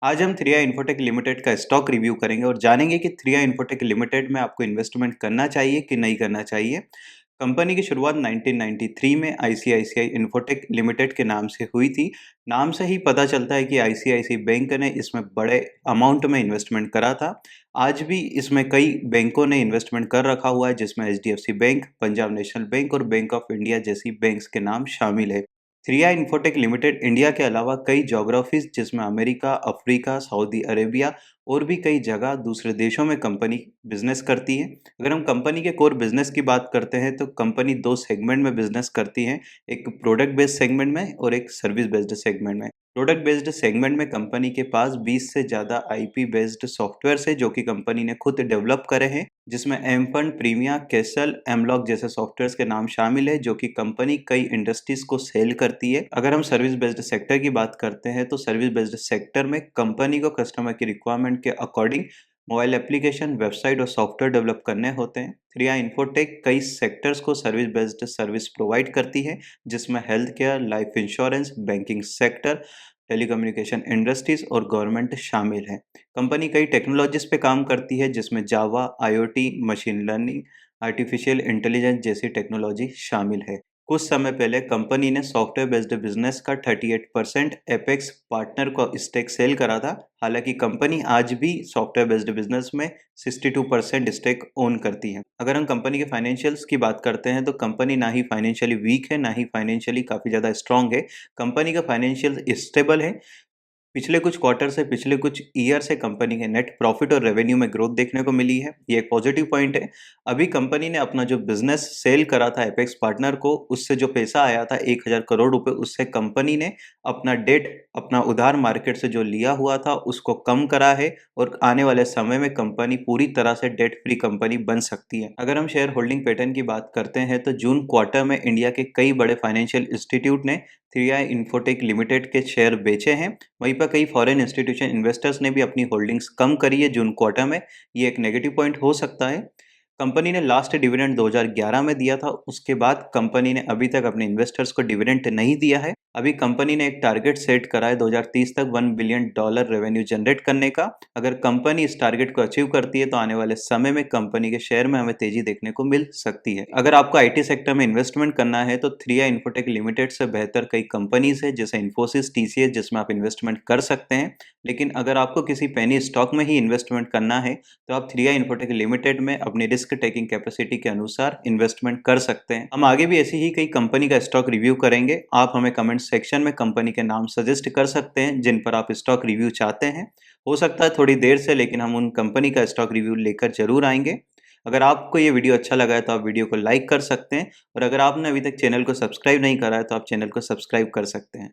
आज हम 3i infotech limited का स्टॉक रिव्यू करेंगे और जानेंगे कि 3i इन्फोटेक लिमिटेड में आपको इन्वेस्टमेंट करना चाहिए कि नहीं करना चाहिए। कंपनी की शुरुआत 1993 में आईसीआईसीआई इन्फोटेक लिमिटेड के नाम से हुई थी। नाम से ही पता चलता है कि आईसीआईसीआई बैंक ने इसमें बड़े अमाउंट में इन्वेस्टमेंट करा था। आज भी इसमें कई बैंकों ने इन्वेस्टमेंट कर रखा हुआ है, जिसमें HDFC bank, Punjab national bank और बैंक ऑफ इंडिया जैसी बैंक्स के नाम शामिल है। 3i इन्फोटेक लिमिटेड इंडिया के अलावा कई ज्योग्राफीज जिसमें अमेरिका, अफ्रीका, सऊदी अरेबिया और भी कई जगह दूसरे देशों में कंपनी बिजनेस करती है। अगर हम कंपनी के कोर बिजनेस की बात करते हैं तो कंपनी दो सेगमेंट में बिजनेस करती है, एक प्रोडक्ट बेस्ड सेगमेंट में और एक सर्विस बेस्ड सेगमेंट में। प्रोडक्ट बेस्ड सेगमेंट में कंपनी के पास 20 से ज़्यादा आईपी बेस्ड सॉफ्टवेयर है जो कि कंपनी ने खुद डेवलप करे हैं, जिसमें एम फंड, प्रीमिया, कैसल, एमलॉक जैसे सॉफ्टवेयर्स के नाम शामिल है जो कि कंपनी कई इंडस्ट्रीज को सेल करती है। अगर हम सर्विस बेस्ड सेक्टर की बात करते हैं तो सर्विस बेस्ड सेक्टर में कंपनी को कस्टमर की रिक्वायरमेंट के अकॉर्डिंग मोबाइल एप्लीकेशन, वेबसाइट और सॉफ्टवेयर डेवलप करने होते हैं। 3i इन्फोटेक कई सेक्टर्स को सर्विस बेस्ड सर्विस प्रोवाइड करती है, जिसमें health care, life insurance, banking sector, telecommunication industries और गवर्नमेंट शामिल है। कंपनी कई टेक्नोलॉजीज पे काम करती है, जिसमें Java, IoT, machine learning, artificial intelligence जैसी टेक्नोलॉजी शामिल है। कुछ समय पहले कंपनी ने सॉफ्टवेयर बेस्ड बिजनेस का 38% एपेक्स पार्टनर को स्टेक सेल करा था। हालांकि कंपनी आज भी सॉफ्टवेयर बेस्ड बिजनेस में 62% स्टेक ओन करती है। अगर हम कंपनी के फाइनेंशियल्स की बात करते हैं तो कंपनी ना ही फाइनेंशियली वीक है, ना ही फाइनेंशियली काफ़ी ज़्यादा स्ट्रांग है। कंपनी का फाइनेंशियल स्टेबल है। पिछले कुछ क्वार्टर से, पिछले कुछ ईयर से कंपनी के नेट प्रॉफिट और रेवेन्यू में ग्रोथ देखने को मिली है। ये एक पॉजिटिव पॉइंट है। अभी कंपनी ने अपना जो बिजनेस सेल करा था एपेक्स पार्टनर को, उससे जो पैसा आया था 1000 करोड़ रुपए, उससे कंपनी ने अपना डेट, अपना उधार मार्केट से जो लिया हुआ था उसको कम करा है और आने वाले समय में कंपनी पूरी तरह से डेट फ्री कंपनी बन सकती है। अगर हम शेयर होल्डिंग पैटर्न की बात करते हैं तो जून क्वार्टर में इंडिया के कई बड़े फाइनेंशियल इंस्टीट्यूट ने 3i इन्फोटेक लिमिटेड के शेयर बेचे हैं। वहीं पर कई फॉरेन इंस्टीट्यूशन इन्वेस्टर्स ने भी अपनी होल्डिंग्स कम करी है जून क्वार्टर में। ये एक नेगेटिव पॉइंट हो सकता है। कंपनी ने लास्ट डिविडेंड 2011 में दिया था, उसके बाद कंपनी ने अभी तक अपने इन्वेस्टर्स को डिविडेंड नहीं दिया है। अभी कंपनी ने एक टारगेट सेट करा है 2030 तक $1 बिलियन रेवेन्यू जनरेट करने का। अगर कंपनी इस टारगेट को अचीव करती है तो आने वाले समय में कंपनी के शेयर में हमें तेजी देखने को मिल सकती है। अगर आपको आईटी सेक्टर में इन्वेस्टमेंट करना है तो 3i इन्फोटेक लिमिटेड से बेहतर कई कंपनीज है, जैसे इन्फोसिस, टीसीएस, जिसमें आप इन्वेस्टमेंट कर सकते हैं। लेकिन अगर आपको किसी पेनी स्टॉक में ही इन्वेस्टमेंट करना है तो आप 3i इन्फोटेक लिमिटेड में अपनी रिस्क टेकिंग कैपेसिटी के अनुसार इन्वेस्टमेंट कर सकते हैं। हम आगे भी ऐसी ही कई कंपनी का स्टॉक रिव्यू करेंगे। आप हमें कमेंट सेक्शन में कंपनी के नाम सजेस्ट कर सकते हैं जिन पर आप स्टॉक रिव्यू चाहते हैं। हो सकता है थोड़ी देर से, लेकिन हम उन कंपनी का स्टॉक रिव्यू लेकर जरूर आएंगे। अगर आपको ये वीडियो अच्छा लगा है तो आप वीडियो को लाइक कर सकते हैं और अगर आपने अभी तक चैनल को सब्सक्राइब नहीं करा है तो आप चैनल को सब्सक्राइब कर सकते हैं।